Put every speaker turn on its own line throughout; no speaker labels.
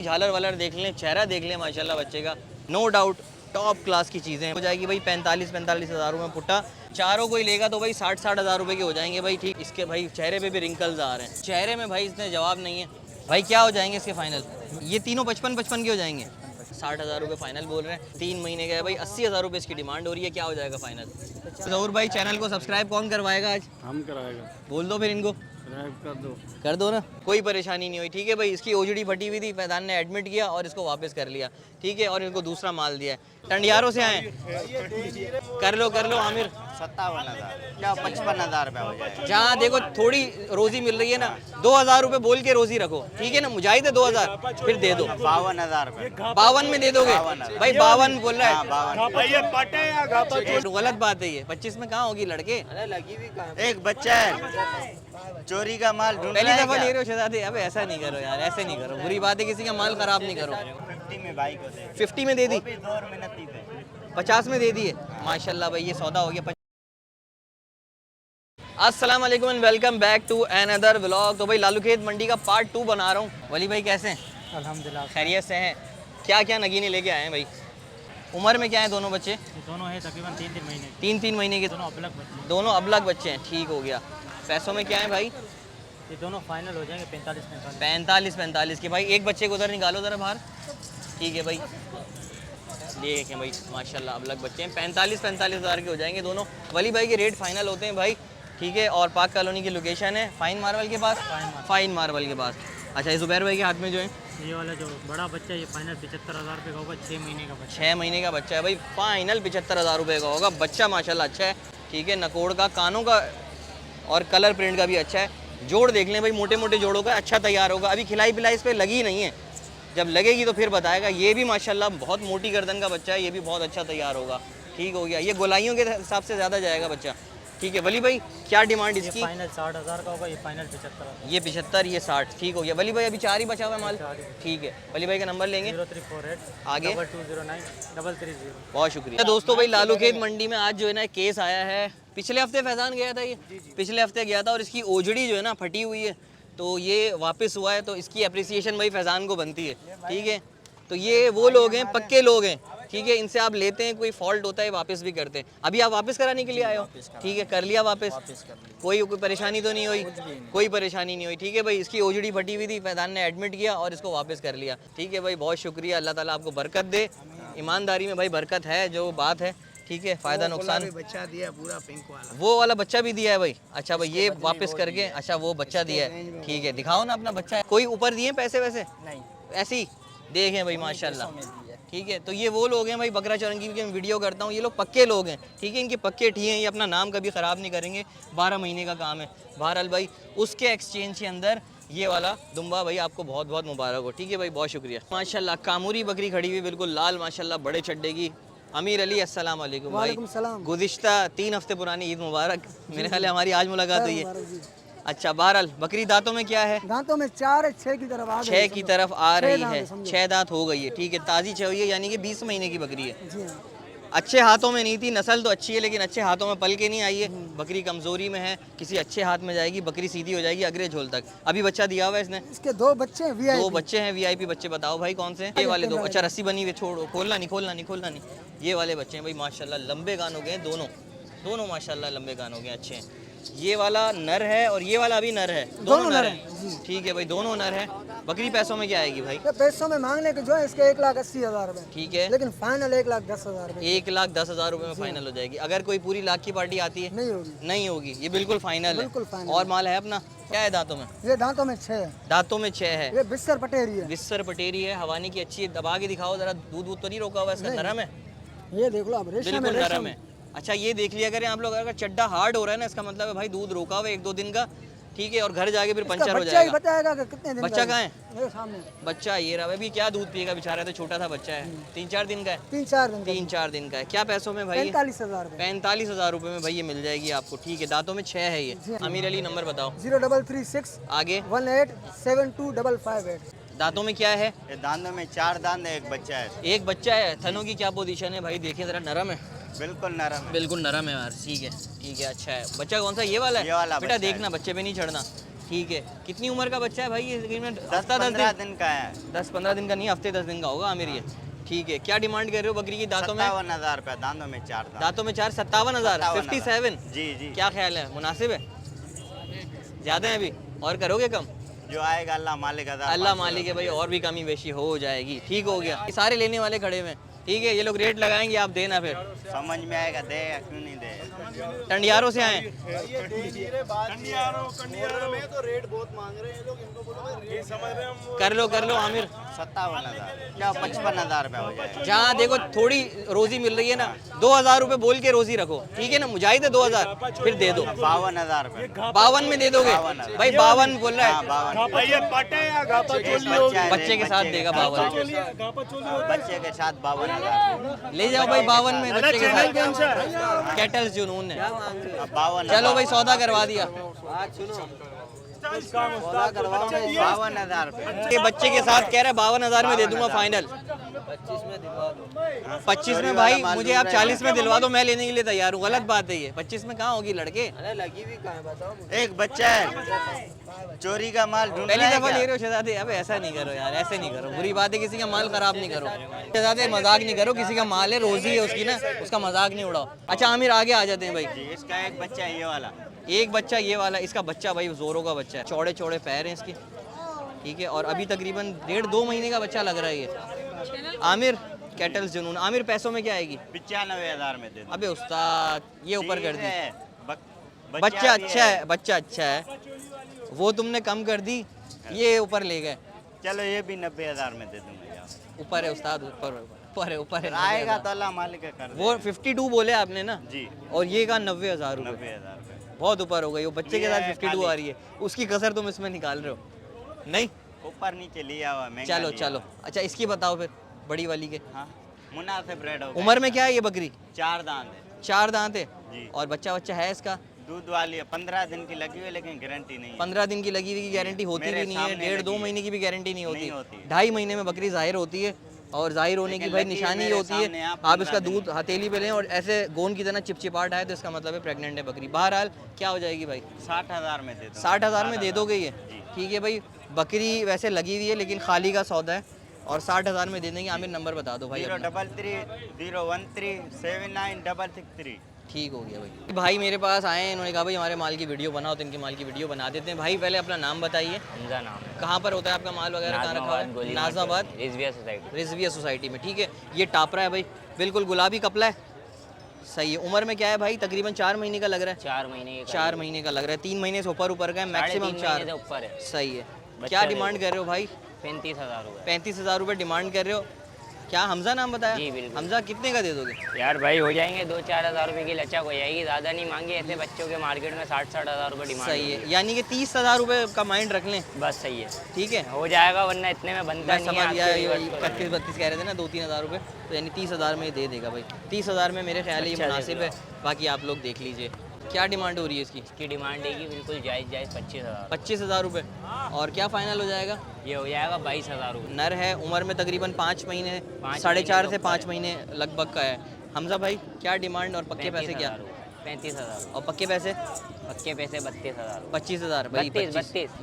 झालर वालर देख लें, चेहरा देख लें माशाल्लाह बच्चे का, नो डाउट टॉप क्लास की चीज़ें हो जाएगी भाई 45 हज़ार में पुट्टा। चारों कोई लेगा तो भाई 60 हज़ार रुपये के हो जाएंगे भाई। ठीक, इसके भाई चेहरे पे भी रिंकल्स आ रहे हैं, चेहरे में भाई इसने जवाब नहीं है भाई। क्या हो जाएंगे इसके फाइनल? ये तीनों 55 के हो जाएंगे। 60 हज़ार रुपये फाइनल बोल रहे हैं, 3 महीने का है भाई। 80 हज़ार रुपये इसकी डिमांड हो रही है। क्या हो जाएगा फाइनल? जरूर भाई, चैनल को सब्सक्राइब कौन करवाएगा आज?
हम कराएगा।
बोल दो फिर इनको, कर दो ना, कोई परेशानी नहीं हुई। ठीक है भाई, इसकी ओजड़ी फटी हुई थी, फैजान ने एडमिट किया और इसको वापस कर लिया। ठीक है, और इनको दूसरा माल दिया है। टंडियारों से आए, कर लो आमिर।
57,000 क्या 55,000 रुपये हो जाए।
जहाँ देखो थोड़ी रोजी मिल रही है ना, 2,000 रुपये बोल के रोजी रखो। ठीक है ना, मुजाहिद है 2,000, फिर दे दो।
52,000 रुपये।
52 में दे दोगे भाई? 52 बोल रहा है,
52।
गलत बात है ये। 25 में कहाँ होगी लड़के?
एक बच्चा है, चोरी का माल ढूंढ
पहली
रहा है
दफा
क्या?
ले रहे हो शहजादे? अब ऐसा नहीं करो यार, ऐसे नहीं करो, बुरी बात है, किसी का माल खराब नहीं करो।
50 में भाई को दे।
50 में दे दी,
2 मिनट ही थे।
50 में दे दिए। माशाल्लाह भाई, ये सौदा हो गया। अस्सलाम वालेकुम and welcome back to another vlog. तो भाई लालू खेत मंडी का पार्ट 2 बना रहा हूँ। वली भाई कैसे हैं?
अल्हम्दुलिल्लाह
खैरियत से हैं? क्या क्या नगीने लेके आए हैं भाई? उम्र में क्या है दोनों बच्चे?
दोनों है तकरीबन 3-3 महीने।
3-3 महीने के दोनों अबलग बच्चे हैं। ठीक हो गया। पैसों में क्या है भाई?
ये दोनों फाइनल हो जाएंगे
45 के भाई। एक बच्चे को उधर निकालो ज़रा बाहर। ठीक है भाई, देखें भाई माशाल्लाह अबलग बच्चे हैं। 45 हज़ार के हो जाएंगे दोनों। वली भाई के रेट फाइनल होते हैं भाई। ठीक है, और पाक कॉलोनी की लोकेशन है फाइन मार्बल के पास। फाइन मार्बल के पास। अच्छा, ये जुबैर भाई के हाथ में जो है
ये वाला जो बड़ा बच्चा, ये फाइनल 75,000 रुपये का होगा। 6 महीने का बच्चा।
6 महीने का बच्चा है भाई। फाइनल 75 हज़ार रुपये का होगा। बच्चा माशाल्लाह अच्छा है। ठीक है, नकोड़ का, कानों का और कलर प्रिंट का भी अच्छा है। जोड़ देख लें भाई, मोटे मोटे जोड़ों का अच्छा तैयार होगा। अभी खिलाई पिलाई इस पर लगी नहीं है, जब लगेगी तो फिर बताएगा। ये भी माशाल्लाह बहुत मोटी गर्दन का बच्चा है, ये भी बहुत अच्छा तैयार होगा। ठीक हो गया, ये गोलाइयों के हिसाब से ज़्यादा जाएगा बच्चा। ठीक है वली भाई, क्या डिमांड इसकी?
फाइनल 60,000 का होगा, ये फाइनल 75,000।
ये 75, ये 60। ठीक हो गया वली भाई, अभी 4 ही बचा हुआ है माल। ठीक है, वली भाई का नंबर लेंगे
0348
आगे
2209 330।
बहुत शुक्रिया दोस्तों। भाई लालू खेत मंडी में आज जो है ना केस आया है। पिछले हफ्ते फैजान गया था, ये पिछले हफ्ते गया था और इसकी ओजड़ी जो है ना फटी हुई है, तो ये वापस हुआ है। तो इसकी अप्रिसिएशन भाई फैजान को बनती है। ठीक है, तो ये वो लोग हैं, पक्के लोग हैं। ठीक है, इनसे आप लेते हैं, कोई फॉल्ट होता है वापस भी करते हैं। अभी आप वापस कराने के लिए आए हो? ठीक है, कर लिया वापस। कोई परेशानी तो नहीं हुई? कोई परेशानी नहीं हुई। ठीक है भाई, इसकी ओजड़ी फटी हुई थी, फैजान ने एडमिट किया और इसको वापस कर लिया। ठीक है भाई, बहुत शुक्रिया। अल्लाह ताला आपको बरकत दे। ईमानदारी में भाई बरकत है, जो बात है। ठीक है, फ़ायदा नुकसान।
बच्चा दिया पूरा पिंक वाला।
वो वाला बच्चा भी दिया है भाई? अच्छा भाई, ये वापस करके, अच्छा वो बच्चा दिया है। ठीक है, दिखाओ ना अपना बच्चा है। कोई ऊपर दिए पैसे वैसे?
नहीं,
ऐसे ही देखें भाई माशाल्लाह। ठीक है, तो ये वो लोग हैं भाई, बकरा चरंगी की मैं वीडियो करता हूँ, ये लोग पक्के लोग हैं। ठीक है, इनके पक्के ठीक हैं, ये अपना नाम कभी ख़राब नहीं करेंगे। 12 महीने का काम है। बहरहाल भाई, उसके एक्सचेंज के अंदर ये वाला दुम्बा भाई आपको बहुत बहुत मुबारक हो। ठीक है भाई, बहुत शुक्रिया। माशाल्लाह कामूरी बकरी खड़ी हुई, बिल्कुल लाल माशाल्लाह, बड़े चड्डे की। अमीर अली अस्सलाम वालेकुम भाई। गुज़िश्ता 3 हफ्ते पुरानी ईद मुबारक। मेरे ख्याल है हमारी आज मुलाकात हुई है। अच्छा, बहरहाल बकरी दांतों में क्या है?
दांतों में 4 है, 6 की तरफ आ गई।
6 की तरफ आ रही है। 6 दांत हो गई है। ठीक है, ताज़ी 6 हुई है, यानी कि 20 महीने की बकरी है।
जी हाँ।
अच्छे हाथों में नहीं थी, नस्ल तो अच्छी है, लेकिन अच्छे हाथों में पल के नहीं आई है। बकरी कमज़ोरी में है, किसी अच्छे हाथ में जाएगी, बकरी सीधी हो जाएगी अगले झोल तक। अभी बच्चा दिया हुआ है इसने?
इसके 2 बच्चे हैं VIP।
2 बच्चे हैं VIP बच्चे। बताओ भाई कौन से हैं? ये वाले 2। अच्छा, रस्सी बनी हुई, छोड़ो, खोलना नहीं। ये वाले बच्चे हैं भाई माशाल्लाह, लंबे कान हो गए हैं दोनों माशाल्लाह, लंबे कान हो गए, अच्छे हैं। ये वाला नर है और ये वाला भी नर है, दोनों नर हैं। ठीक है भाई, दोनों नर है। बकरी पैसों में क्या आएगी भाई?
तो पैसों में मांगने के जो है इसके 1,80,000 रुपए।
ठीक है,
लेकिन फाइनल 1,10,000 रुपए।
1,10,000 रुपये में फाइनल हो जाएगी। अगर कोई पूरी लाख की पार्टी आती है? नहीं होगी। ये बिल्कुल फाइनल है।
बिल्कुल फाइनल।
और माल है अपना? क्या है दांतों में?
ये दांतों में 6 है।
दांतों में 6 है।
ये बिस्सर पटेरी है।
बिस्सर पटेरी है, हवानी की अच्छी है। दबा के दिखाओ जरा, दूध तो नहीं रोका हुआ इसका? नरम है,
ये देख लो आप, रेशम
बिल्कुल नरम है। अच्छा, ये देख लिया करें आप लोग, अगर चड्डा हार्ड हो रहा है ना, इसका मतलब है भाई दूध रोका हुआ 1-2 दिन का। ठीक है, और घर जाके फिर पंचर हो जाएगा।
बताएगा कि कितने दिन
बच्चा कहाँ है?
मेरे सामने
बच्चा ये रहा। अभी क्या दूध पिएगा बेचारा, तो छोटा सा बच्चा है। 3-4 दिन का है।
3-4
दिन का है। क्या पैसों में भाई?
45,000 रुपए।
45,000 रुपये में भाई ये मिल जाएगी आपको। ठीक है, दांतों में 6 है ये। अमीर अली नंबर बताओ।
0336
आगे
187255।
दांतों में क्या है?
ये दांतों में 4 दांत है, एक बच्चा है।
एक बच्चा है। थनों की क्या पोजीशन है भाई? देखिए जरा, नरम है,
बिल्कुल नरम है।
बिल्कुल नरम है यार। ठीक है, अच्छा है। बच्चा कौन सा? ये वाला है?
ये वाला
बेटा
बच्चा
देखना, बच्चे पे नहीं चढ़ना। ठीक है। कितनी उम्र का बच्चा है भाई ये तकरीबन?
10-15 दिन का है।
10-15 दिन का नहीं, हफ्ते 10 दिन का होगा आमिर ये। ठीक है, क्या डिमांड कर रहे हो बकरी की? दांतों में
57,000 रुपया, दांतों में 4 दांत।
दांतों में 4, 57,000, 57।
जी जी।
क्या ख्याल है, मुनासिब है? ज़्यादा है अभी, और करोगे कम?
जो आएगा अल्लाह मालिक,
अल्लाह मालिक है भाई, और भी कमी बेशी हो जाएगी। ठीक हो गया, ये सारे लेने वाले खड़े हुए हैं। ठीक है, ये लोग रेट लगाएंगे, आप देना फिर।
समझ में आएगा, दे या क्यों नहीं दे।
टंडियारों से आए? कर लो आमिर।
57,000 क्या 55,000 रुपया हो जाएगा।
जहाँ देखो थोड़ी रोजी मिल रही है ना, 2,000 रुपए बोल के रोजी रखो, ठीक है ना? मुजाहिद है 2,000, फिर दे दो।
52,000 रुपया।
52 में दे दोगे? भाई 52 बोल रहा
हाँ,
है,
52
बच्चे के साथ देगा 52।
बच्चे के साथ 52,000।
ले जाओ भाई 52 में बच्चे के साथ। कैटल जुनून है।
52,000।
चलो भाई सौदा करवा दिया।
52,000 रुपये।
ये बच्चे के साथ कह रहे 52,000 में दे दूंगा फाइनल। 25 में भाई मुझे आप 40 में दिलवा दो, मैं लेने के लिए तैयार हूँ। गलत बात है ये, 25 में कहाँ होगी लड़के?
एक बच्चा है, चोरी का माल ढूंढ
पहली
रहा है
दफा
क्या?
ले रहे हो शहजादे? अब ऐसा नहीं करो यार, ऐसे नहीं करो, बुरी बात है। किसी का माल खराब नहीं करो शहजादे, मजाक नहीं करो। किसी का माल है, रोजी है उसकी ना, उसका मजाक नहीं उड़ाओ। अच्छा आमिर आगे आ जाते हैं भाई।
जी, इसका एक बच्चा है ये वाला।
एक बच्चा ये वाला, इसका बच्चा भाई जोरों का बच्चा है, चौड़े चौड़े पैर हैं इसके। ठीक है, और अभी तकरीबन 1.5-2 महीने का बच्चा लग रहा है ये। आमिर कैटल जुनून, आमिर पैसों में क्या आएगी?
95,000 में दे दो।
अबे उस्ताद ये ऊपर कर दी।
दी।
बच्चा अच्छा है, बच्चा अच्छा है, वो तुमने कम कर दी, ये ऊपर ले गए।
चलो ये भी 90,000 में दे दूंगा यार।
ऊपर है उस्ताद, ऊपर है।
आएगा तो अल्लाह मालिक का कर दे।
वो 52 बोले आपने ना,
जी,
और ये का 90,000 रुपये।
90,000 रुपये।
बहुत ऊपर हो गई। वो बच्चे के
ये
साथ 52 आ
खाली।
रही है, उसकी कसर तुम इसमें निकाल रहे हो। नहीं
ऊपर नीचे लिया हुआ महंगा
चलो
लिया
चलो।
हुआ।
अच्छा इसकी बताओ फिर, बड़ी वाली के।
हाँ, मुनासिब रेट हो गया।
उम्र में क्या है ये बकरी?
4 दांत है
4 दांत है,
जी।
और बच्चा है इसका?
दूध वाली है, 15 दिन की लगी हुई है, लेकिन गारंटी नहीं है।
15 दिन की लगी हुई की गारंटी होती
मेरे
भी नहीं है,
सामने
1.5-2
लगी
महीने की भी गारंटी नहीं होती।
नहीं होती।
2.5 महीने में बकरी जाहिर होती है, और जाहिर होने की
लेकिन
भाई
लगी
निशानी ये
मेरे
होती
सामने
है
आप
आप
15
इसका
दिन
दूध हथेली पे लें और ऐसे गोंद की तरह चिपचिपाहट आए तो इसका मतलब है प्रेग्नेंट है बकरी। बहरहाल क्या हो जाएगी भाई?
60,000 में दे दो।
60,000 में दे दोगे ये?
जी।
ठीक है भाई, बकरी वैसे लगी हुई है लेकिन खाली का सौदा है, और 60,000 में दे देंगे। आमिर नंबर बता दो भाई अपना।
033-013-79663।
ठीक हो गया भाई। भाई मेरे पास आए हैं, इन्होंने कहा भाई हमारे माल की वीडियो बनाओ, तो इनके माल की वीडियो बना देते हैं। भाई पहले अपना नाम बताइए,
हमजा नाम है।
कहाँ पर होता है आपका माल वगैरह, कहाँ रखा हुआ है? नाज़ाबाद
रिजविया सोसाइटी।
रिजविया सोसाइटी में। ठीक है, ये टापरा है भाई, बिल्कुल गुलाबी कपला है, सही है। उम्र में क्या है भाई? तकरीबन 4 महीने का लग रहा है।
4 महीने
4 महीने का लग रहा है, 3 महीने से ऊपर का है, मैक्सिमम 4
से ऊपर है।
सही है।
बच्चा
क्या
देखो।
डिमांड कर रहे हो भाई?
35,000 रुपये।
35,000 रुपये डिमांड कर रहे हो। क्या हमजा नाम बताया?
जी, बिल्कुल।
हमजा कितने का दे दोगे?
यार भाई हो जाएंगे 2-4 हज़ार रुपये की लचक हो जाएगी, ज़्यादा नहीं मांगे। ऐसे बच्चों के मार्केट में 60-60 हज़ार रुपये डिमांड।
सही है, यानी कि 30,000 रुपये का माइंड रख लें।
बस सही है,
ठीक है,
हो जाएगा, वरना इतने में बनता
मैं
नहीं
समझ
है।
गया।
आपके viewers को
31-32 कह रहे थे ना, 2-3 हज़ार रुपये, तो यानी 30,000 में दे देगा भाई। 30,000 में मेरे ख्याल है ये
अच्छा
मुनासिब है, बाकी आप लोग देख लीजिए। क्या डिमांड हो रही है इसकी?
इसकी डिमांड है कि बिल्कुल जायज़ 25,000।
25,000 रुपये। और क्या फाइनल हो जाएगा?
ये हो जाएगा 22,000 रुपये।
नर है, उम्र में तकरीबन 5 महीने,
5
4.5 से
महीने
5 महीने लगभग का है। हमजा भाई क्या डिमांड और पक्के पैसे क्या?
35,000।
और पक्के पैसे?
पक्के पैसे 32,000।
25,000 भाई।
32,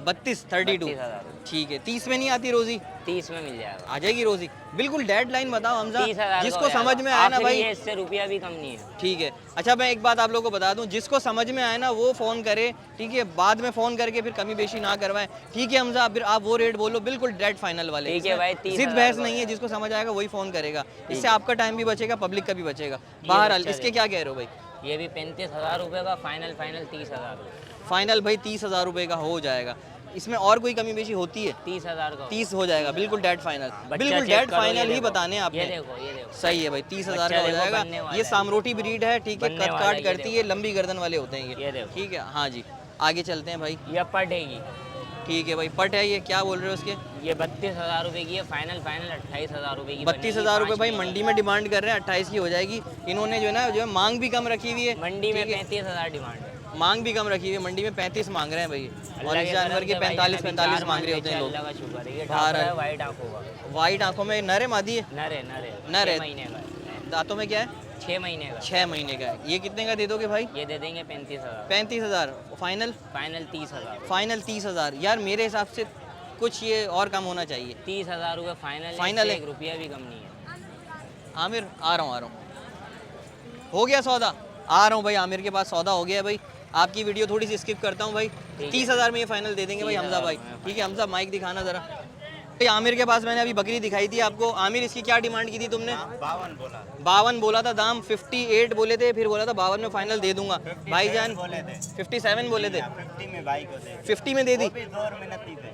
32 32।
32,000।
ठीक है, 30 में नहीं आती रोजी?
30 में मिल जाएगा।
आ जाएगी रोजी, बिल्कुल डेड लाइन बताओ हमजा,
30,000
जिसको समझ में आए ना भाई।
इससे रुपया भी कम नहीं है।
ठीक है। अच्छा मैं एक बात आप लोगों को बता दूं, जिसको समझ में आए ना वो फ़ोन करे, ठीक है? बाद में फ़ोन करके फिर कमी बेशी ना करवाएं, ठीक है हमजा? फिर आप वो रेट बोलो, बिल्कुल डेड फाइनल वाले।
ठीक है भाई, 30,000
जिद बहस नहीं है, जिसको समझ आएगा वही फ़ोन करेगा, इससे आपका टाइम भी बचेगा, पब्लिक का भी बचेगा। बहरहाल
बच्चा
इसके क्या कह रहे हो भाई?
ये भी 35,000 रुपये का फाइनल 30,000 रुपये।
फाइनल भाई 30,000 रुपये का हो जाएगा। इसमें और कोई कमी बेशी होती है?
30,000 का
30 हो जाएगा, बिल्कुल डेड फाइनल,
बच्चा
बिल्कुल
चेक
डेड
करो, ये
फाइनल ही
देखो।
बताने
ये
आपने।
देखो, ये देखो।
सही है भाई, 30,000 का
बच्चा
हो
देखो बनने
जाएगा।
वाला
ये
है।
सामरोटी ब्रीड है, ठीक है?
बनने
कद
वाला
काट
है, ये
करती है,
देखो।
लंबी गर्दन वाले होते हैं
ये
ये।
देखो।
ठीक है, हाँ जी आगे चलते हैं भाई।
ये पटेगी।
ठीक है भाई, पट है ये, क्या बोल रहे हो उसके?
ये 32,000 रुपये की है, फाइनल 28,000 रुपये की।
32,000 रुपये भाई मंडी में डिमांड कर रहे हैं, 28 की हो जाएगी। इन्होंने जो है मांग भी कम रखी हुई है
मंडी में
ठीक है?
35,000 डिमांड है।
मांग भी कम रखी हुई है, मंडी में 35 मांग रहे हैं भाई, और
अल्लाह
इस
के
जानवर
करम
के
से भाई
45-45
अभी
मांग रहे
4
होते हैं लोग।
अल्लाह का शुक्र है। ये
बाहर
टापरा है,
है।
वाइट आंखों का।
वाइट आंखों में नर है मादी है?
नर है, नर है।
नर है।
6 महीने का है।
दांतों में क्या है?
6 महीने का।
6 महीने का है। ये कितने का दे दोगे भाई?
ये दे देंगे 35,000।
35,000 फाइनल?
फाइनल 30,000।
फाइनल 30,000। यार मेरे हिसाब से कुछ ये और कम होना चाहिए।
30,000 रुपये फाइनल।
फाइनल है।
1 रुपया भी कम नहीं है।
आमिर आ रहा हूँ हो गया सौदा। आ रहा हूँ भाई, आमिर के पास सौदा हो गया है भाई। आपकी वीडियो थोड़ी सी स्किप करता हूँ भाई। 30,000 में ये फाइनल दे देंगे भाई
30,000
हमजा भाई।
में
ठीक है हमजा, माइक दिखाना ज़रा भाई। आमिर के पास मैंने अभी बकरी दिखाई थी आपको। आमिर इसकी क्या डिमांड की थी तुमने?
52 बोला।
52 बोला था दाम, 58 बोले थे, फिर बोला था 52 में फाइनल दे दूंगा। भाईजान
बोले थे
57 बोले थे।
50 में भाई को दे
50 में दे दी,
वो भी 2 और मिनट ही थे।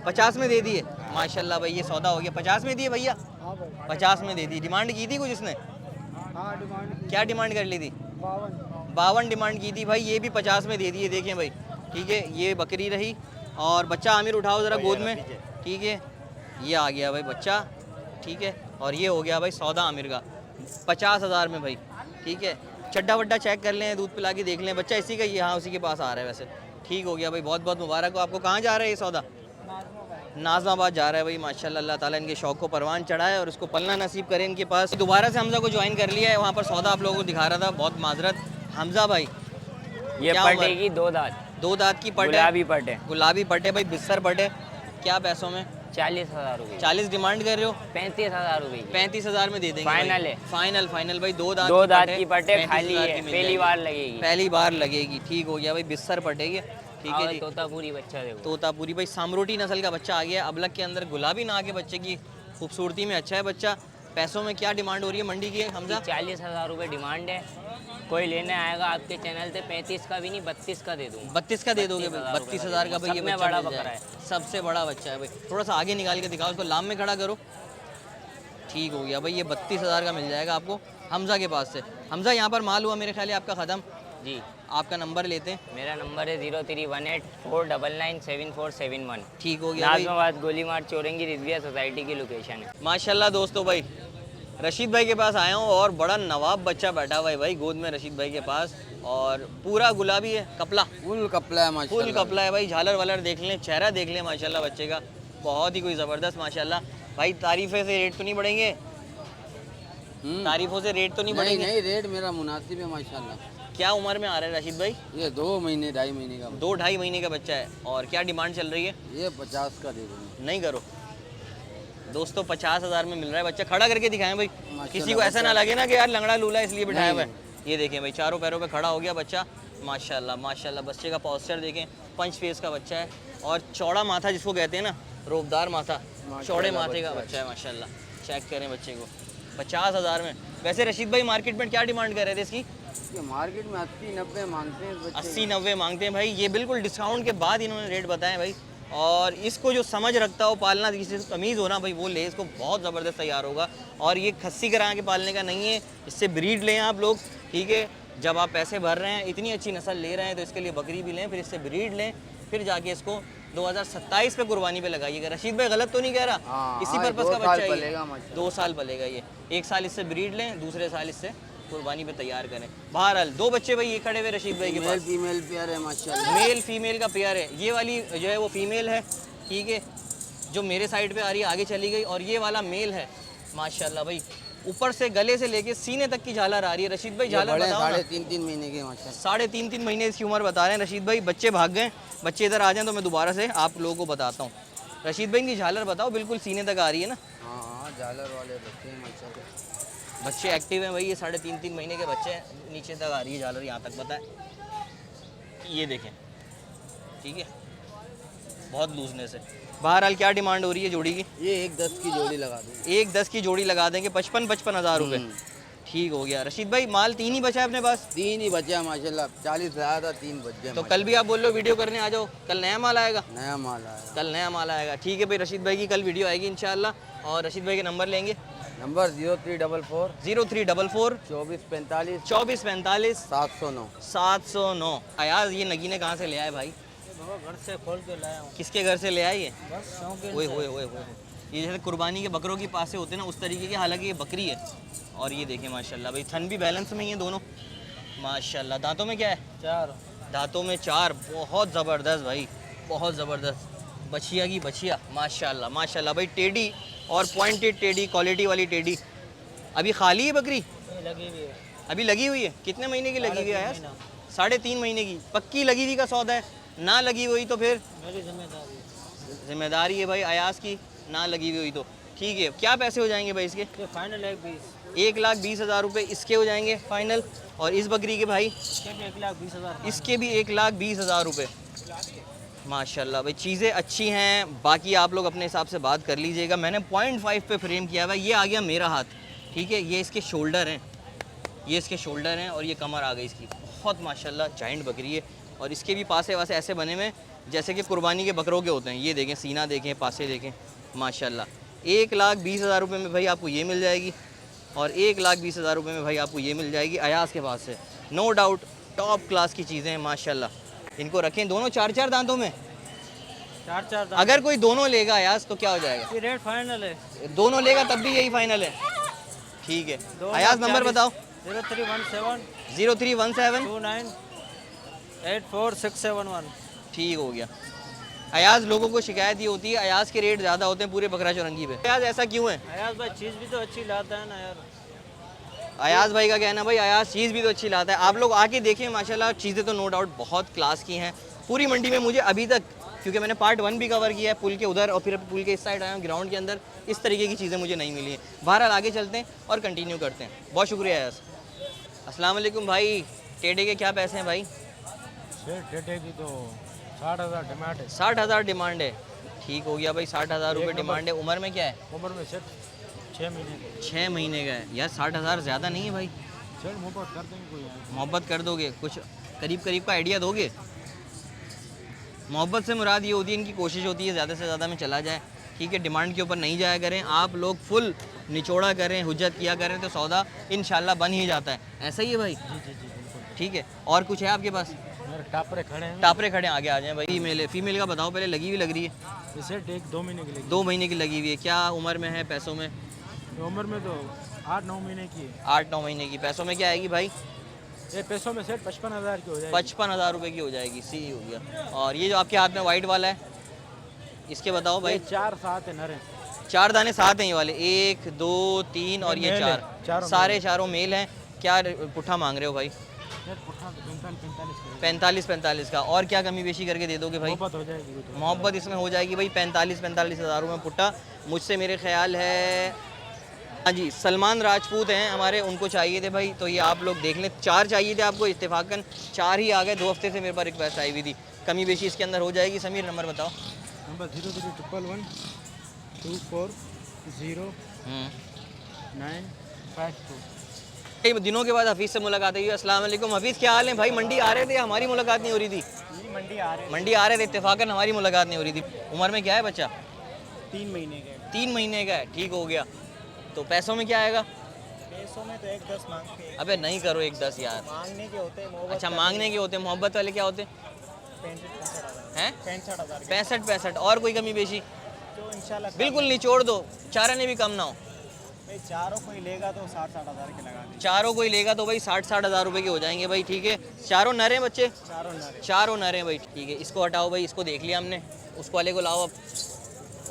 50 में दे दिए। माशाल्लाह भाई ये सौदा हो गया। 50 में दिए भैया?
हाँ भाई।
50 में दे दी। डिमांड की थी कुछ इसने?
हाँ डिमांड
क्या डिमांड कर ली थी? 52 डिमांड की थी भाई। ये भी 50 में दे दिए। देखें भाई, ठीक है ये बकरी रही। और बच्चा आमिर उठाओ ज़रा गोद में। ठीक है ये आ गया भाई बच्चा। ठीक है और ये हो गया भाई सौदा आमिर का 50,000 में भाई। ठीक है चड्डा वड्डा चेक कर लें, दूध पिला के देख लें। बच्चा इसी का ही, हाँ उसी के पास आ रहा है वैसे। ठीक हो गया भाई, बहुत बहुत मुबारक हो आपको। कहाँ जा रहा है ये सौदा? नाज़माबाद जा रहा है भाई। माशाल्लाह अल्लाह ताला इनके शौक़ को परवान चढ़ाए और उसको पलना नसीब करे इनके पास। दोबारा से हमजा को ज्वाइन कर लिया है। वहाँ पर सौदा आप लोगों को दिखा रहा था, बहुत माजरत। हमजा भाई
ये
क्या
पटे
उम्र?
की 2 दांत।
2 दांत की पट है।
गुलाबी पटे।
गुलाबी पटे भाई, बिस्तर पटे। क्या पैसों में?
40,000 रुपये।
40 डिमांड कर रहे हो?
35,000 रुपये की।
35,000 में दे देंगे
फाइनल
भाई।
है।
फाइनल फाइनल भाई। 2 दांत
2 दांत की
पट
पटे खाली
35,000
है,
की मिल
पहली
जाएगी।
बार लगेगी।
पहली बार लगेगी। ठीक हो गया भाई, बिस्तर पटेगी। ठीक है जी।
तोतापुरी बच्चा देखो।
तोतापुरी भाई, सामरोटी नस्ल का बच्चा आ गया। अबलग के अंदर गुलाबी ना के बच्चे की खूबसूरती में अच्छा है बच्चा। पैसों में क्या डिमांड हो रही है मंडी की हमजा?
40,000 रुपये डिमांड है। कोई लेने आएगा आपके चैनल से 35 का भी नहीं 32 का दे दूँगा।
32 का दे दोगे भाई? 32,000 का भाई ये
सब में
बच्चा
बड़ा
मिल
बकरा
जाएगा।
है।
सबसे बड़ा बच्चा है भाई। थोड़ा सा आगे निकाल के दिखाओ उसको, लाम में खड़ा करो। ठीक हो गया भाई, ये 32,000 का मिल जाएगा आपको हमजा के पास से। हमजा यहाँ पर माल हुआ मेरे ख्याल है आपका ख़त्म।
जी
आपका नंबर लेते हैं।
मेरा नंबर है 0318499747
ठीक हो गया भाई।
नाज़माबाद गोली मार्ट चौरंगी रिजविया सोसाइटी की लोकेशन है।
माशाल्लाह दोस्तों भाई, रशीद भाई के पास आया हूँ और बड़ा नवाब बच्चा बैठा हुआ है भाई गोद में रशीद भाई के पास। और पूरा गुलाबी है, कपला
फुल कपला है माशाल्लाह।
फुल कपला है भाई। झालर वालर देख लें, चेहरा देख लें माशाल्लाह बच्चे का, बहुत ही कोई ज़बरदस्त माशाल्लाह। भाई तारीफ़े से रेट तो नहीं बढ़ेंगे? तारीफ़ों से रेट तो नहीं
नहीं
बढ़ेंगे?
नहीं रेट मेरा मुनासिब है माशाल्लाह।
क्या उम्र में आ रहा है रशीद भाई?
ये 2 महीने 2.5 महीने का
2-2.5 महीने का बच्चा है। और क्या डिमांड चल रही है?
ये 50 का दे दूँगा।
नहीं करो दोस्तों, 50,000 में मिल रहा है बच्चा। खड़ा करके दिखाएं भाई, किसी को ऐसा ना लगे ना कि यार लंगड़ा लूला इसलिए बिठाया हुआ है। ये देखें भाई, चारों पैरों पे खड़ा हो गया बच्चा। माशाल्लाह माशाल्लाह। बच्चे का पॉस्चर देखें, पंच फेस का बच्चा है। और चौड़ा माथा जिसको कहते हैं ना, रोबदार माथा, चौड़े माथे का बच्चा है माशाल्लाह। चेक करें बच्चे को 50,000 में। वैसे रशीद भाई मार्केट में क्या डिमांड कर रहे थे इसकी?
ये मार्केट में 80-90 मांगते हैं इस बच्चे
80-90 मांगते हैं भाई। ये बिल्कुल डिस्काउंट के बाद इन्होंने रेट बताए भाई। और इसको जो समझ रखता हो, पालना किसी से तमीज़ हो ना भाई, वो ले। इसको बहुत ज़बरदस्त तैयार होगा। और ये खस्सी करा के पालने का नहीं है, इससे ब्रीड लें आप लोग। ठीक है, जब आप पैसे भर रहे हैं, इतनी अच्छी नस्ल ले रहे हैं, तो इसके लिए बकरी भी लें, फिर इससे ब्रीड लें, फिर जाके इसको 2027 पे कुर्बानी पे लगाइएगा। रशीद भाई गलत तो नहीं कह रहा?
हाँ,
इसी
हाँ,
पर्पज़
2
का
साल
बच्चा है
पलेगा
ये।
माशाल्लाह।
2 साल पलेगा ये। 1 साल इससे ब्रीड लें, दूसरे साल इससे कुर्बानी पे तैयार करें। बहरहाल 2 बच्चे भाई ये खड़े हुए रशीद भाई के
मेल
पास।
फीमेल पेयर है माशाल्लाह।
मेल फीमेल का पेयर है। ये वाली जो है वो फीमेल है। ठीक है, जो मेरे साइड पे आ रही है आगे चली गई। और ये वाला मेल है माशाल्लाह भाई। ऊपर से गले से लेके सीने तक की झालर आ रही है। रशीद भाई झालर बताओ ना।
3.5 महीने के माशाल्लाह।
3.5 महीने इसकी उम्र बता रहे हैं रशीद भाई। बच्चे भाग गए, बच्चे इधर आ जाएं तो मैं दोबारा से आप लोगों को बताता हूँ। रशीद भाई की झालर बताओ, बिल्कुल सीने तक आ रही है ना।
हाँ हाँ झालर वाले बच्चे हैं माशाल्लाह।
बच्चे एक्टिव हैं भाई। ये 3.5 महीने के बच्चे हैं, नीचे तक आ रही है झालर, यहाँ तक बताएं। ये देखें, ठीक है, बहुत लूजनेस है। बहरहाल क्या डिमांड हो रही है जोड़ी की?
ये 1.10 की जोड़ी लगा दूँ।
1.10 की जोड़ी लगा देंगे। 55 हज़ार रुपये। ठीक हो गया रशीद भाई। माल 3 ही बचा है अपने पास?
3 ही बचा माशाल्लाह। 40 लाया था, 3 बच गए।
तो कल भी आप बोल लो वीडियो करने आ जाओ, कल नया माल आएगा।
नया माल आया।
कल नया माल आएगा। ठीक है भाई, रशीद भाई की कल वीडियो आएगी इंशाल्लाह। और रशीद भाई के नंबर लेंगे।
नंबर 0344
0344
2445
2445
709।
709। यार ये नगीने कहाँ से ले आए भाई?
घर से खोल के लाया हूँ,
किसके घर से ले आए ये?
बस शौकीन
ओए
से।
ओए ओए ओए। ये जैसे कुर्बानी के बकरों की पासे होते हैं ना, उस तरीके के। हालांकि ये बकरी है। और ये देखें माशाल्लाह भाई, थन भी बैलेंस में ही है दोनों माशाल्लाह। दांतों में क्या है?
4
दांतों में 4। बहुत ज़बरदस्त भाई, बहुत ज़बरदस्त। बछिया की बछिया माशाल्लाह माशाल्लाह भाई। टेडी और पॉइंटेड टेडी, क्वालिटी वाली टेडी। अभी खाली है बकरी?
लगी हुई है।
अभी लगी हुई है? कितने महीने की लगी हुई है यार? 3.5 महीने की। पक्की लगी हुई का सौदा है, ना लगी हुई तो फिर
मेरी जिम्मेदारी
जिम्मेदारी है भाई अयाज की, ना लगी हुई तो ठीक है। क्या पैसे हो जाएंगे भाई इसके?
ये फाइनल 1,20,000
1,20,000 रुपये इसके हो जाएंगे फाइनल। और इस बकरी के भाई
इसके भी 1,20,000
इसके भी 1,20,000 रुपये। माशाल्लाह भाई चीज़ें अच्छी हैं। बाकी आप लोग अपने हिसाब से बात कर लीजिएगा। मैंने 0.5 पे फ्रेम किया हुआ है। ये आ गया मेरा हाथ, ठीक है। ये इसके शोल्डर हैं, ये इसके शोल्डर हैं और ये कमर आ गई इसकी। बहुत माशाल्लाह जाइंट बकरी है। और इसके भी पासे वासे ऐसे बने हुए जैसे कि कुर्बानी के बकरों के होते हैं। ये देखें, सीना देखें, पासे देखें, माशाल्लाह। 1,20,000 रुपये में भाई आपको ये मिल जाएगी और 1,20,000 रुपये में भाई आपको ये मिल जाएगी अयाज के पास से। नो डाउट टॉप क्लास की चीज़ें हैं माशाल्लाह। इनको रखें दोनों 4-4 दांतों में।
4-4 दांत।
अगर कोई दोनों लेगा अयाज तो क्या हो जाएगा?
ये रेट फाइनल है।
दोनों लेगा तब भी यही फाइनल है, ठीक है। अयाज नंबर बताओ।
0317
0317
29 84671।
ठीक हो गया। अयाज लोगों को शिकायत ये होती है अयाज के रेट ज़्यादा होते हैं पूरे बकरा चौरंगी पे। अयाज ऐसा क्यों है?
अयाज भाई चीज़ भी तो अच्छी लाता है ना यार।
अयाज भाई का कहना भाई अयाज चीज़ भी तो अच्छी लाता है। आप लोग आके देखें माशाल्लाह, चीज़ें तो नो डाउट बहुत क्लास की हैं पूरी मंडी में। मुझे अभी तक, क्योंकि मैंने पार्ट 1 भी कवर किया है पुल के उधर और फिर पुल के इस साइड आया हूँ ग्राउंड के अंदर, इस तरीके की चीज़ें मुझे नहीं मिली हैं। बहरहाल आगे चलते हैं और कंटिन्यू करते हैं। बहुत शुक्रिया अयाज। अस्सलाम वालेकुम भाई। टेढ़े के क्या पैसे हैं भाई?
टेटे की तो 60,000 डिमांड है।
60,000 डिमांड है, ठीक हो गया भाई। 60,000 रुपये डिमांड है। उम्र में क्या है?
उम्र में सिर्फ 6 महीने के।
6 महीने का है यार। 60,000 ज़्यादा नहीं है भाई।
चल मोहब्बत कर देंगे कोई यार।
मोहब्बत कर दोगे? कुछ करीब करीब का आइडिया दोगे? मोहब्बत से मुराद ये होती है, इनकी कोशिश होती है ज़्यादा से ज़्यादा में चला जाए, ठीक है। डिमांड के ऊपर नहीं जाया करें आप लोग, फुल निचोड़ा करें, हुज्जत किया करें तो सौदा इंशाल्लाह बन ही जाता है। ऐसा ही है भाई?
जी जी जी बिल्कुल।
ठीक है। और कुछ है आपके पास?
मेरे टापरे खड़े हैं।
टापरे खड़े हैं, आगे आ जाएं भाई। फीमेल है, फीमेल का बताओ पहले। लगी हुई लग रही है?
इसे 2 महीने के लिए।
2 महीने की लगी हुई है। क्या उम्र में है पैसों में?
उम्र में तो 8-9 महीने की है।
8-9 महीने की। पैसों में क्या आएगी भाई?
ये पैसों में सिर्फ 55,000 की हो जाएगी।
55,000 रुपये की हो जाएगी। सी हो गया। और ये जो आपके हाथ में वाइट वाला है, इसके बताओ भाई।
4-7 है नर।
4 दाने साथ हैं ये वाले, 1 2 3 और ये
मेल है,
4,
चारों
सारे चारों मेल हैं। क्या पुट्ठा मांग रहे हो भाई? 45 का। और क्या कमी बेशी करके दे दोगे भाई?
मोहब्बत हो जाएगी वो तो।
मोहब्बत इसमें हो जाएगी भाई। 45,000 रुपये पुट्ठा। मुझसे मेरे ख्याल है, हाँ जी, सलमान राजपूत हैं हमारे, उनको चाहिए थे भाई। तो ये आप लोग देख लें, 4 चाहिए थे आपको, इत्तेफाकन 4 ही आ गए। 2 हफ्ते से मेरे पास रिक्वेस्ट आई हुई थी। कमी बेशी इसके अंदर हो जाएगी। समीर नंबर बताओ।
नंबर 0311 24 0952।
कई दिनों के बाद हफीज़ से मुलाकात हुई। अस्सलाम वालेकुम हफीज़, क्या हाल है भाई? मंडी आ रहे थे, हमारी मुलाकात नहीं हो रही थी। मंडी आ रहे थे, इत्तेफाकन हमारी मुलाकात नहीं हो रही थी। उम्र में क्या है बच्चा?
3 महीने के।
3 महीने का है, ठीक हो गया। तो पैसों में क्या आएगा?
पैसों में तो 1,10 मांगते हैं।
अबे नहीं करो 1,10 यार।
मांगने के होते हैं।
अच्छा मांगने के होते हैं। मोहब्बत वाले क्या होते हैं?
65,000।
65। और कोई कमी बेशी?
तो इंशाल्लाह
बिल्कुल निचोड़ दो, चारा ने भी कम ना हो।
भाई चारों कोई लेगा तो 60,000 के लगा देंगे।
चारों कोई लेगा तो भाई 60 हज़ार रुपये के हो जाएंगे भाई, ठीक है। चारों नरे बच्चे?
चारों नर।
चारों नरे भाई, ठीक है। इसको हटाओ भाई, इसको देख लिया हमने। उस वाले को लाओ, अब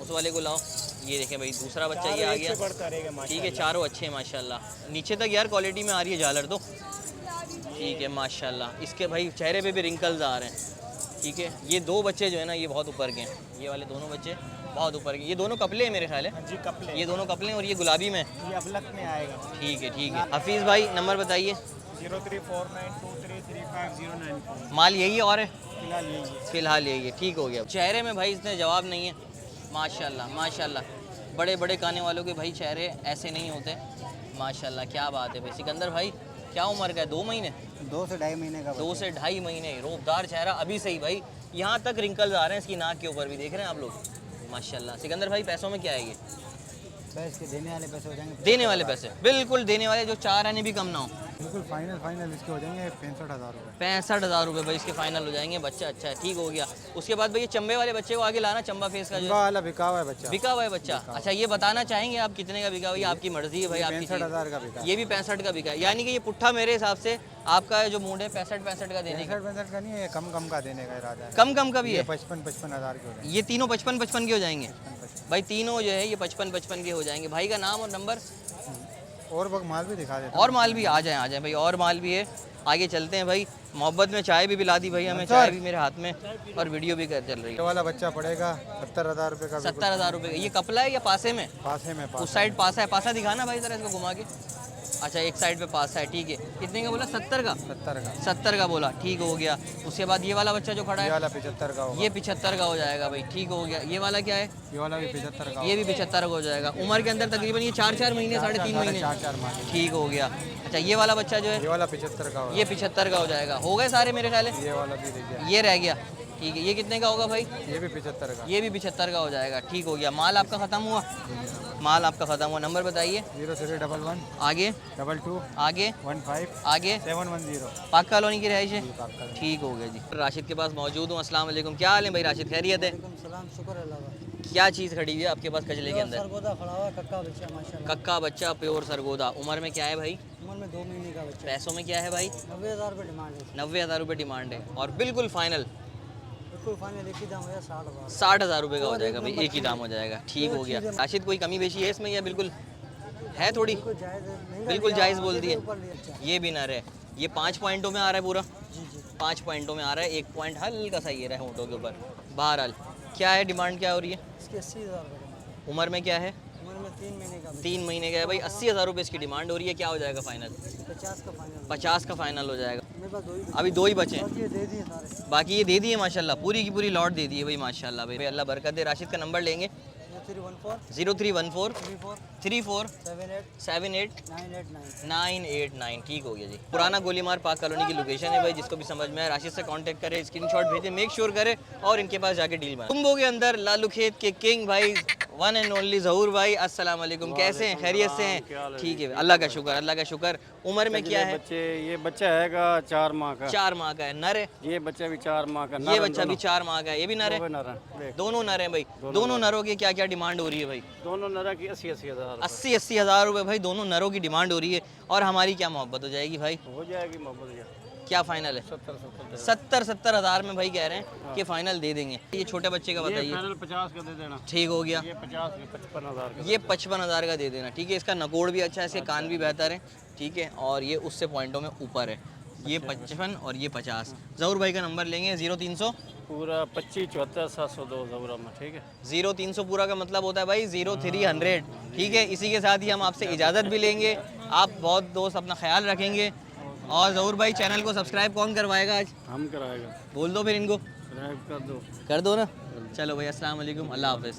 उस वाले को लाओ। ये देखें भाई, दूसरा बच्चा ये आ गया,
बढ़ता रहेगा
ठीक है। चारों अच्छे हैं माशाल्लाह। नीचे तक यार क्वालिटी में आ रही है झालर तो, ठीक है माशाल्लाह। इसके भाई चेहरे पे भी रिंकल्स आ रहे हैं, ठीक है। ये 2 बच्चे जो है ना, ये बहुत ऊपर के हैं। ये वाले दोनों बच्चे बहुत ऊपर के। ये दोनों कपले हैं मेरे ख्याल है।
जी कपले।
ये दोनों कपले हैं और ये गुलाबी में।
ये अबलक में आएगा।
ठीक है, ठीक है। हफीज़ भाई नंबर बताइए।
0349233509।
माल यही और है
फिलहाल यही है।
फ़िलहाल यही है, ठीक हो गया। चेहरे में भाई इसने जवाब नहीं है, माशाल्लाह माशाल्लाह। बड़े बड़े काने वालों के भाई चेहरे ऐसे नहीं होते, माशाल्लाह। क्या बात है भाई। सिकंदर भाई क्या उम्र का है? 2 महीने?
2 से ढाई महीने का
2 से ढाई महीने। रोबदार चेहरा अभी से ही भाई, यहाँ तक रिंकल्स आ रहे हैं इसकी नाक के ऊपर भी, देख रहे हैं आप लोग माशाल्लाह। सिकंदर भाई पैसों में क्या आएगी?
पैसे के देने वाले पैसे हो जाएंगे।
देने वाले पैसे बिल्कुल देने वाले, जो 4 आने भी कम ना हो।
बिल्कुल फाइनल इसके हो जाएंगे 65,000 रुपये।
65,000 रुपये भाई इसके फाइनल हो जाएंगे। बच्चा अच्छा है, ठीक हो गया। उसके बाद भाई ये चंबे वाले बच्चे को आगे लाना, चंबा फेस का जो
वाला बिका हुआ है बच्चा।
बिका हुआ है बच्चा। अच्छा ये बताना चाहेंगे आप कितने का बिका हुआ है? आपकी मर्जी है भाई, आपकी
65,000 का बिका।
ये भी 65 का बिका है। यानी कि ये पुट्ठा मेरे हिसाब से आपका जो मूड है 65 का देने का।
65 का नहीं है, कम का देने का इरादा है।
कम का भी है।
55,000 के हो जाएंगे।
ये तीनों 55 के हो जाएंगे भाई। तीनों जो है ये 55 के हो जाएंगे। भाई का नाम और नंबर?
और माल भी दिखा देता
और माल भी आ जाए भाई, और माल भी है। आगे चलते हैं भाई। मोहब्बत में चाय भी पिला दी भाई हमें, चाय भी मेरे हाथ में और वीडियो भी कर चल रही
ये
है।
वाला बच्चा पड़ेगा 70,000 रुपये का।
70,000 रुपये का। ये कपला है या पासे में?
पासे में
उस साइड पासा है। पासा दिखाना भाई जरा इसको घुमा के। अच्छा, एक साइड पे पासा है, ठीक है। कितने का बोला? 70 का।
70 का।
70 का बोला, ठीक हो गया। उसके बाद ये वाला बच्चा जो खड़ा
ये
है,
वाला 75 का होगा।
ये 75 का हो जाएगा भाई, ठीक हो गया। ये वाला क्या है?
ये वाला भी 75 का।
ये भी 75 का हो जाएगा। उम्र के अंदर तकरीबन ये 4-4 महीने, 3.5 महीने।
4 माल।
ठीक हो गया। अच्छा, ये वाला बच्चा जो है,
ये वाला 75 का होगा।
ये 75 का हो जाएगा। हो गए सारे मेरे ख्याल है।
ये वाला भी देखिए,
ये रह गया, ठीक है। ये कितने का होगा भाई?
ये भी 75 का।
ये भी 75 का हो जाएगा, ठीक हो गया। माल आपका ख़त्म हुआ? माल आपका ख़त्म हुआ। नंबर बताइए।
0311
आगे
22
आगे
15
आगे
710।
पाक कॉलोनी की रहाइश है।
पाक
ठीक हो गया जी। राशिद के पास मौजूद हूँ। अस्सलाम वालेकुम। क्या हाल है भाई राशिद, खैरियत है?
सलाम, शुक्र अल्लाह का।
क्या चीज़ खड़ी हुई है आपके पास कचले के अंदर?
सरगोदा खड़ा हुआ, कक्का बच्चा माशाल्लाह।
कक्का बच्चा, प्योर सरगोदा। उम्र में क्या है भाई?
उम्र में 2 महीने का बच्चा।
पैसों में क्या है भाई?
90,000 रुपये डिमांड है।
90,000 रुपये डिमांड है और बिल्कुल फाइनल
बिल्कुल फाइनल एक ही दाम है 60,000।
60,000 रुपये का हो जाएगा भाई, एक ही दाम हो जाएगा, ठीक हो गया। राशिद कोई कमी बेची है इसमें या बिल्कुल है? थोड़ी
बिल्कुल जायज़ नहीं,
बिल्कुल जायज़ बोल दिए।
ऊपर ले अच्छा।
ये भी नर है। ये 5 पॉइंटों में आ रहा है पूरा,
जी जी।
5 पॉइंटों में आ रहा है। 1 पॉइंट हल्का सा ये रहा है होंठों के ऊपर। बहरहाल क्या है डिमांड, क्या हो रही है?
इसकी 80,000 रुपये डिमांड।
उम्र में क्या है?
उम्र में 3 महीने का बच्चा।
3 महीने का है भाई। 80,000 रुपये इसकी डिमांड हो रही है। क्या हो जाएगा फाइनल?
50 का फाइनल।
50 का फाइनल हो जाएगा।
मेरे पास 2 ही
अभी 2 ही बचे हैं,
बाकी ये दे दिए सारे।
बाकी ये दे दिए माशाल्लाह, पूरी की पूरी लॉट दे दी है भाई माशाल्लाह भाई। अल्लाह बरकत दे। राशिद का नंबर लेंगे
0314
0314
34
34
78
78
989।
989। ठीक हो गया जी। पुराना गोलीमार पाक कॉलोनी की लोकेशन है भाई। जिसको भी समझ में आए राशिद से कांटेक्ट करें, स्क्रीनशॉट भेजें, मेक श्योर करें और इनके पास जाके डील बनाएं। कुंभों के अंदर लालू खेत के किंग भाई, वन एंड ओनली ज़हूर भाई। अस्सलाम वालेकुम, कैसे हैं? खैरियत से हैं? ठीक है, अल्लाह का शुक्र, अल्लाह का शुक्र। उम्र में क्या है?
बच्चे, ये बच्चा हैगा 4 माह का।
4 माह का है। नर है?
ये बच्चा भी 4 माह का।
ये बच्चा भी 4 माह का है। ये भी नर है? दोनों नर हैं भाई। दोनों नरों की क्या क्या डिमांड हो रही है भाई?
दोनों नरा की 80-80 हज़ार
80-80 हज़ार रुपये भाई दोनों नरों की डिमांड हो रही है। और हमारी क्या मोहब्बत हो जाएगी भाई?
हो जाएगी मोहब्बत।
क्या फाइनल है? 70 हज़ार में भाई कह रहे हैं कि फाइनल दे देंगे। ये छोटे बच्चे का बताइए।
50 का दे देना।
ठीक हो गया।
ये 50 के 55 हज़ार का।
ये 55,000 का दे देना, ठीक है। इसका नकोड़ भी अच्छा है, इसके कान भी बेहतर है, ठीक है। और ये उससे पॉइंटों में ऊपर है। ये 55 और ये 50। ज़हूर भाई का नंबर लेंगे 0300
पूरा 25 74 702 ज़बरा में, ठीक है।
0300 पूरा का मतलब होता है भाई 0300, ठीक है। इसी के साथ ही हम आपसे इजाज़त भी लेंगे। आप बहुत दोस्त अपना ख्याल रखेंगे। और ज़हूर भाई चैनल को सब्सक्राइब कौन करवाएगा आज?
हम कराएगा।
बोल दो फिर इनको।
सब्सक्राइब कर दो।
कर दो ना। चलो भाई, अस्सलाम वालेकुम, अल्लाह हाफ़िज़।